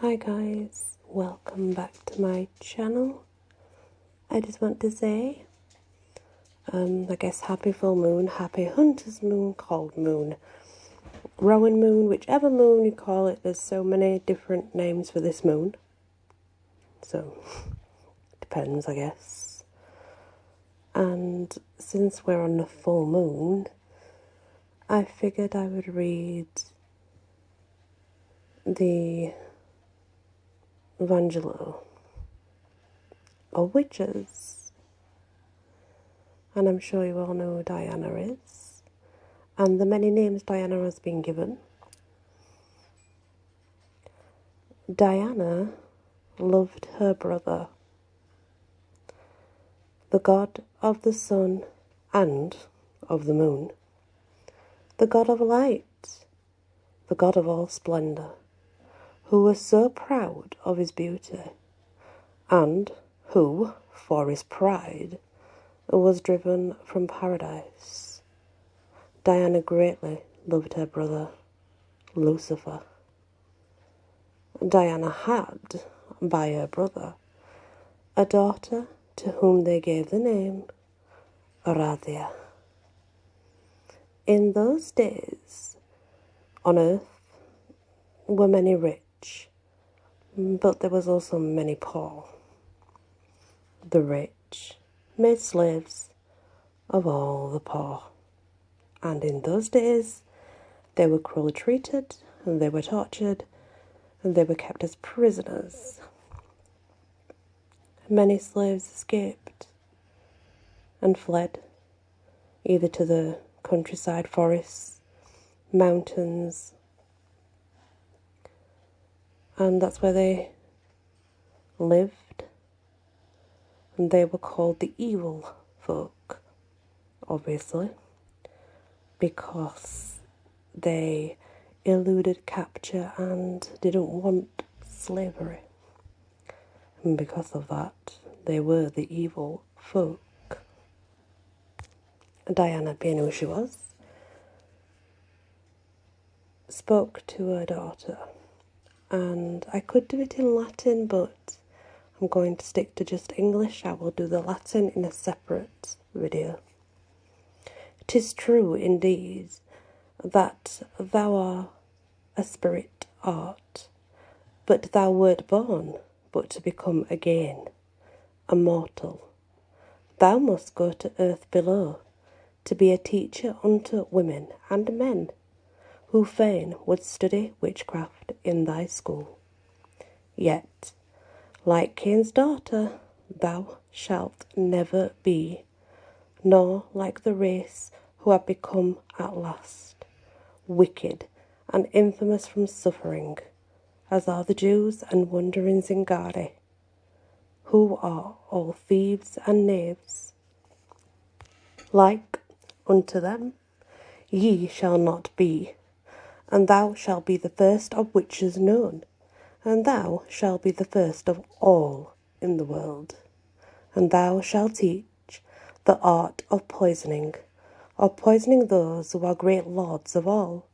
Hi guys, welcome back to my channel. I just want to say, I guess happy full moon, happy hunter's moon, cold moon, Rowan moon, whichever moon you call it. There's so many different names for this moon. So, depends I guess. And since we're on the full moon, I figured I would read the Evangelo of witches. And I'm sure you all know who Diana is, and the many names Diana has been given. Diana loved her brother, the god of the sun and of the moon, the god of light, the god of all splendour, who was so proud of his beauty, and who, for his pride, was driven from paradise. Diana greatly loved her brother, Lucifer. Diana had, by her brother, a daughter to whom they gave the name Aradia. In those days, on earth, were many rich, but there was also many poor. The rich made slaves of all the poor, and in those days they were cruelly treated, and they were tortured, and they were kept as prisoners. Many slaves escaped and fled, either to the countryside, forests, mountains, and that's where they lived, and they were called the evil folk, obviously, because they eluded capture and didn't want slavery, and because of that they were the evil folk. Diana, being who she was, spoke to her daughter, and I could do it in Latin, but I'm going to stick to just English. I will do the Latin in a separate video. "'Tis true, indeed, that thou a spirit art, but thou wert born but to become again a mortal. Thou must go to earth below, to be a teacher unto women and men, who fain would study witchcraft in thy school. Yet, like Cain's daughter, thou shalt never be, nor like the race who have become at last wicked and infamous from suffering, as are the Jews and wanderings in Gade, who are all thieves and knaves. Like unto them ye shall not be, and thou shalt be the first of witches known, and thou shalt be the first of all in the world, and thou shalt teach the art of poisoning those who are great lords of all.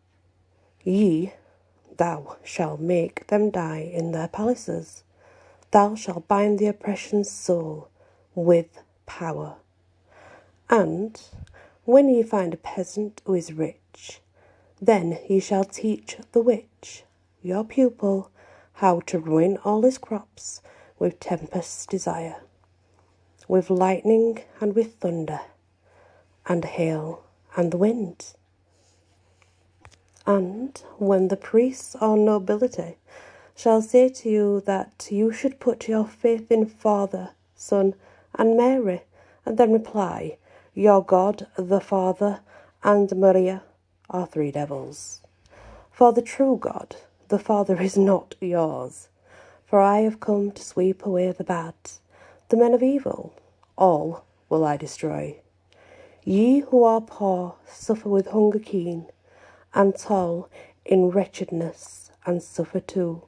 Thou shalt make them die in their palaces. Thou shalt bind the oppression's soul with power. And when ye find a peasant who is rich, then ye shall teach the witch, your pupil, how to ruin all his crops with tempest's desire, with lightning and with thunder, and hail and the wind. And when the priests or nobility shall say to you that you should put your faith in Father, Son, and Mary, and then reply, your God, the Father, and Maria are three devils. For the true God, the Father, is not yours. For I have come to sweep away the bad, the men of evil, all will I destroy. Ye who are poor suffer with hunger keen, and toil in wretchedness, and suffer too.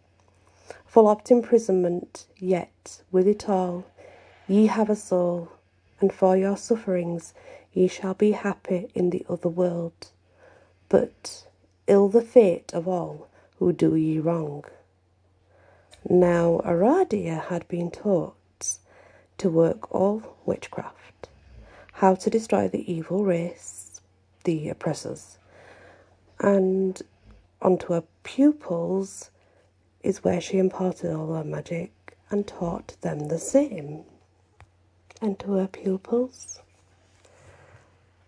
Full oft imprisonment, yet with it all ye have a soul, and for your sufferings ye shall be happy in the other world. But ill the fate of all who do ye wrong. Now Aradia had been taught to work all witchcraft, how to destroy the evil race, the oppressors, and onto her pupils is where she imparted all her magic and taught them the same. And to her pupils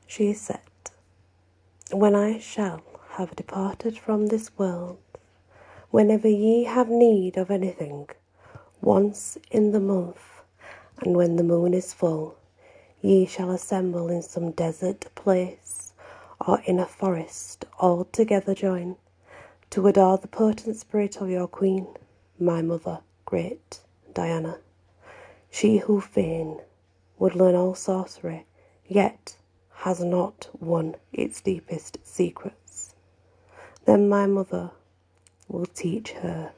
she said, "When I shall have departed from this world, whenever ye have need of anything, once in the month, and when the moon is full, ye shall assemble in some desert place, or in a forest, all together join, to adore the potent spirit of your queen, my mother, great Diana, she who fain would learn all sorcery, yet has not won its deepest secrets. Then my mother will teach her,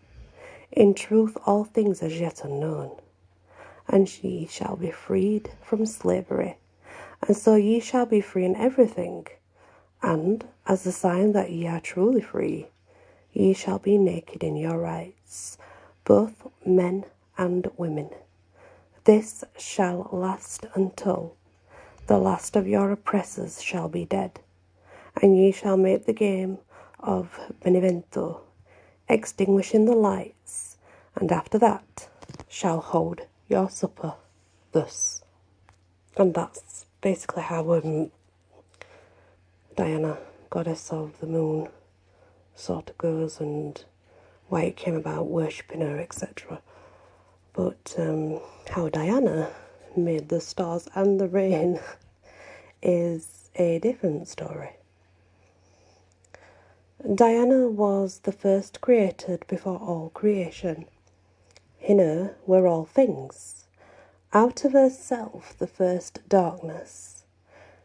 in truth, all things as yet unknown, and she shall be freed from slavery, and so ye shall be free in everything, and as a sign that ye are truly free, ye shall be naked in your rights, both men and women. This shall last until the last of your oppressors shall be dead, and ye shall make the game of Benevento, extinguishing the lights, and after that shall hold your supper thus." And that's basically how Diana, goddess of the moon, sort of goes, and why it came about worshipping her, etc. But how Diana made the stars and the rain is a different story. Diana was the first created before all creation. In her were all things. Out of herself the first darkness.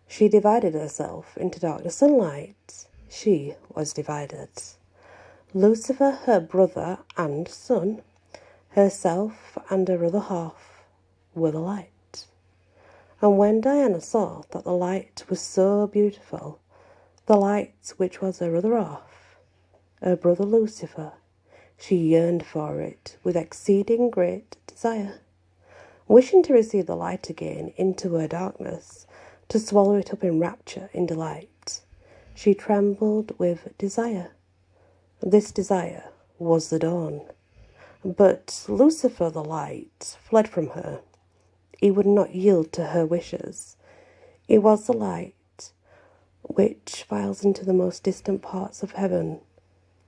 She divided herself into darkness and light. She was divided. Lucifer, her brother and son, herself and her other half were the light. And when Diana saw that the light was so beautiful, the light which was her other half, her brother Lucifer, she yearned for it with exceeding great desire, wishing to receive the light again into her darkness, to swallow it up in rapture, in delight. She trembled with desire. This desire was the dawn. But Lucifer, the light, fled from her. He would not yield to her wishes. He was the light which files into the most distant parts of heaven,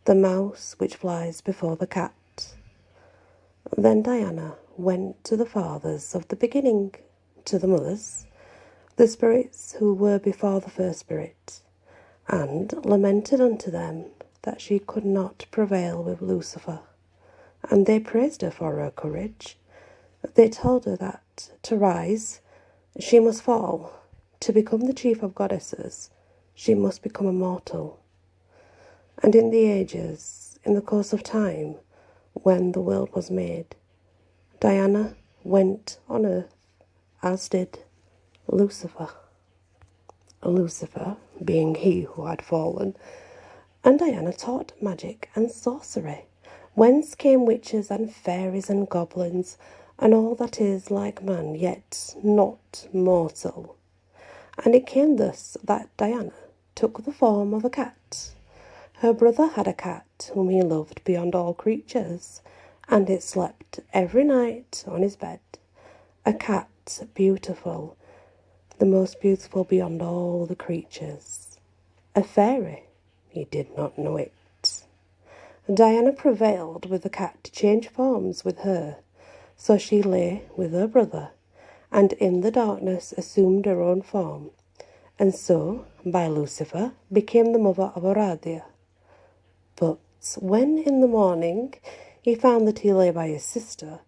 the mouse which flies before the cat. Then Diana went to the fathers of the beginning, to the mothers, the spirits who were before the first spirit, and lamented unto them that she could not prevail with Lucifer. And they praised her for her courage. They told her that to rise, she must fall. To become the chief of goddesses, she must become a mortal. And in the ages, in the course of time, when the world was made, Diana went on earth, as did Lucifer. Lucifer being he who had fallen, and Diana taught magic and sorcery, whence came witches and fairies and goblins, and all that is like man, yet not mortal. And it came thus that Diana took the form of a cat. Her brother had a cat whom he loved beyond all creatures, and it slept every night on his bed. A cat beautiful, the most beautiful beyond all the creatures. A fairy, he did not know it. Diana prevailed with the cat to change forms with her, so she lay with her brother, and in the darkness assumed her own form, and so, by Lucifer, became the mother of Aradia. But when in the morning he found that he lay by his sister,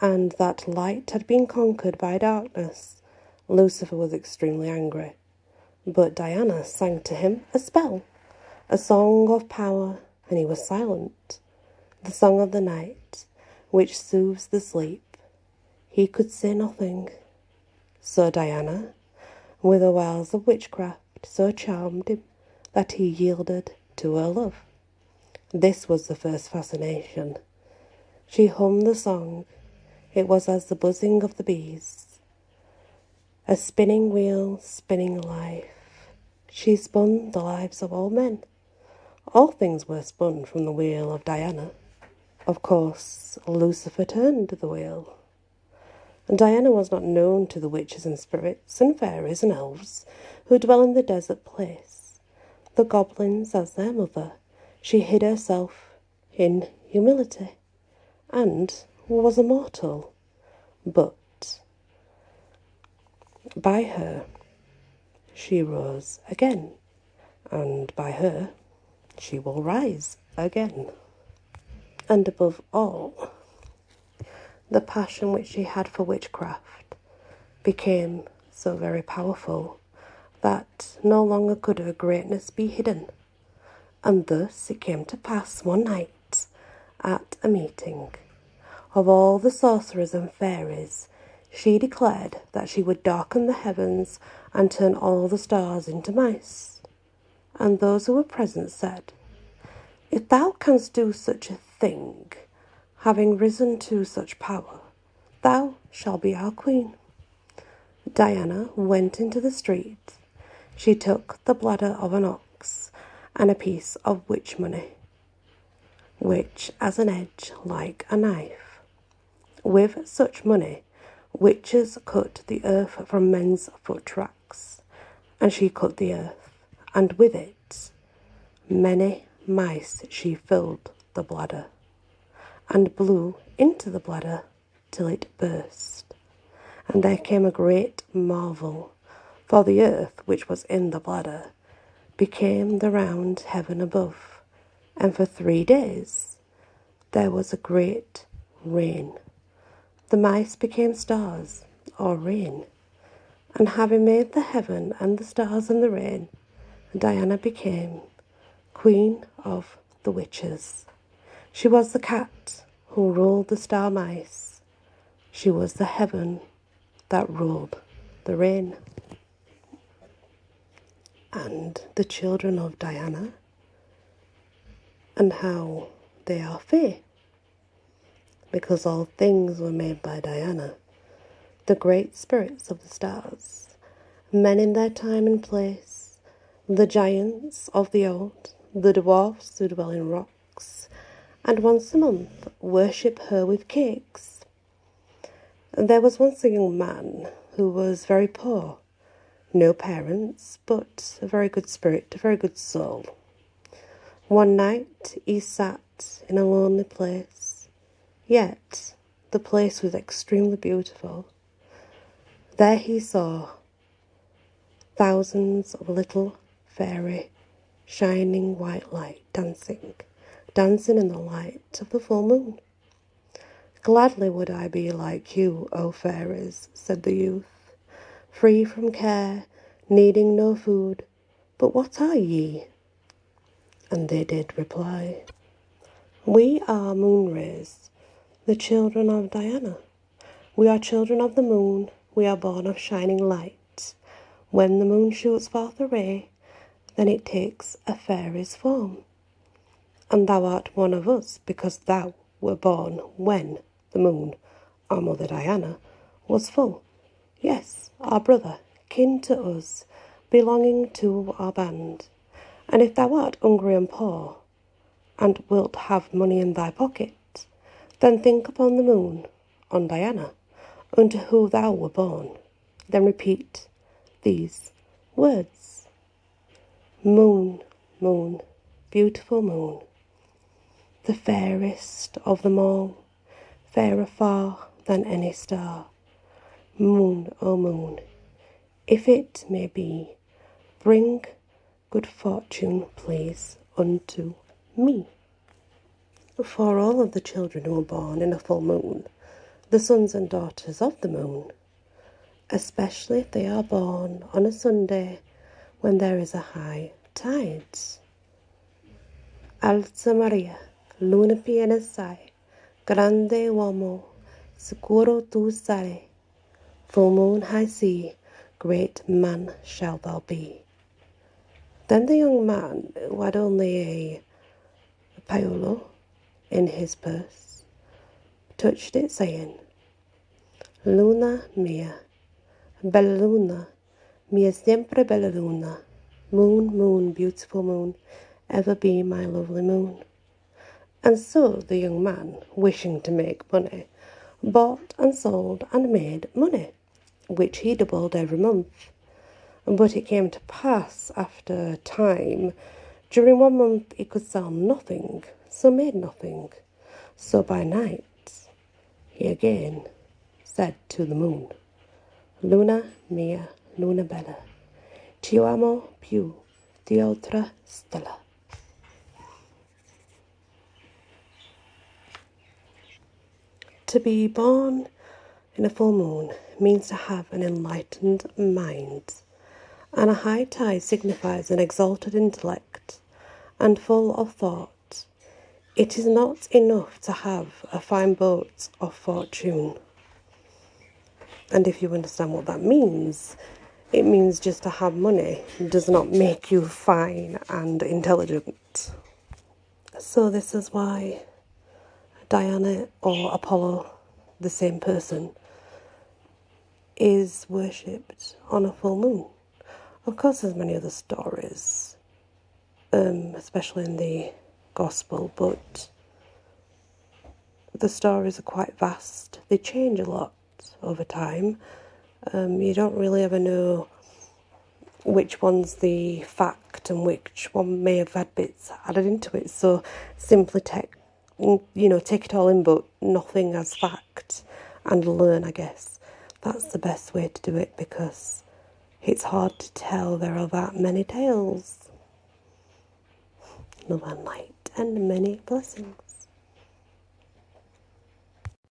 and that light had been conquered by darkness, Lucifer was extremely angry. But Diana sang to him a spell, a song of power, and he was silent. The song of the night, which soothes the sleep. He could say nothing. So Diana, with her wiles of witchcraft, so charmed him that he yielded to her love. This was the first fascination. She hummed the song. It was as the buzzing of the bees. A spinning wheel, spinning life. She spun the lives of all men. All things were spun from the wheel of Diana. Of course, Lucifer turned the wheel. Diana was not known to the witches and spirits and fairies and elves who dwell in the desert place. The goblins as their mother, she hid herself in humility, and was immortal. But by her she rose again, and by her she will rise again. And above all, the passion which she had for witchcraft became so very powerful that no longer could her greatness be hidden. And thus it came to pass one night at a meeting of all the sorcerers and fairies, she declared that she would darken the heavens and turn all the stars into mice. And those who were present said, "If thou canst do such a thing, having risen to such power, thou shalt be our queen." Diana went into the street. She took the bladder of an ox and a piece of witch money, which has an edge like a knife. With such money, witches cut the earth from men's foot tracks, and she cut the earth, and with it many mice she filled the bladder, and blew into the bladder till it burst. And there came a great marvel, for the earth which was in the bladder became the round heaven above, and for 3 days there was a great rain. The mice became stars, or rain, and having made the heaven and the stars and the rain, Diana became queen of the witches. She was the cat who ruled the star mice. She was the heaven that ruled the rain. And the children of Diana, and how they are fae, because all things were made by Diana, the great spirits of the stars, men in their time and place, the giants of the old, the dwarfs who dwell in rocks, and once a month worship her with cakes. There was once a young man who was very poor, no parents, but a very good spirit, a very good soul. One night he sat in a lonely place, yet the place was extremely beautiful. There he saw thousands of little fairy, shining white light dancing in the light of the full moon. "Gladly would I be like you, O fairies," said the youth, "free from care, needing no food. But what are ye?" And they did reply, "We are moon rays, the children of Diana. We are children of the moon, we are born of shining light. When the moon shoots forth a ray, then it takes a fairy's form. And thou art one of us, because thou were born when the moon, our mother Diana, was full. Yes, our brother, kin to us, belonging to our band. And if thou art hungry and poor, and wilt have money in thy pocket, then think upon the moon, on Diana, unto whom thou were born. Then repeat these words: Moon, moon, beautiful moon, the fairest of them all, fairer far than any star. Moon, O moon, if it may be, bring good fortune, please, unto me." For all of the children who were born in a full moon, the sons and daughters of the moon, especially if they are born on a Sunday when there is a high tide. Alza Maria, luna piena sai, grande uomo, sicuro tu sarai. Full moon, high sea, great man shalt thou be. Then the young man, who had only a paolo in his purse, touched it, saying, Luna mia, bella luna, mia sempre bella luna, moon, moon, beautiful moon, ever be my lovely moon. And so the young man, wishing to make money, bought and sold and made money, which he doubled every month. But it came to pass after a time, during 1 month he could sell nothing, so made nothing. So by night he again said to the moon, Luna mia, luna bella, ti amo più di altra stella. To be born in a full moon means to have an enlightened mind, and a high tide signifies an exalted intellect and full of thought. It is not enough to have a fine boat of fortune. And if you understand what that means, it means just to have money does not make you fine and intelligent. So this is why Diana or Apollo, the same person, is worshipped on a full moon. Of course, there's many other stories, especially in the gospel, but the stories are quite vast. They change a lot over time. You don't really ever know which one's the fact and which one may have had bits added into it. So simply take it all in, but nothing as fact, and learn, I guess. That's the best way to do it, because it's hard to tell. There are that many tales. Love and light and many blessings.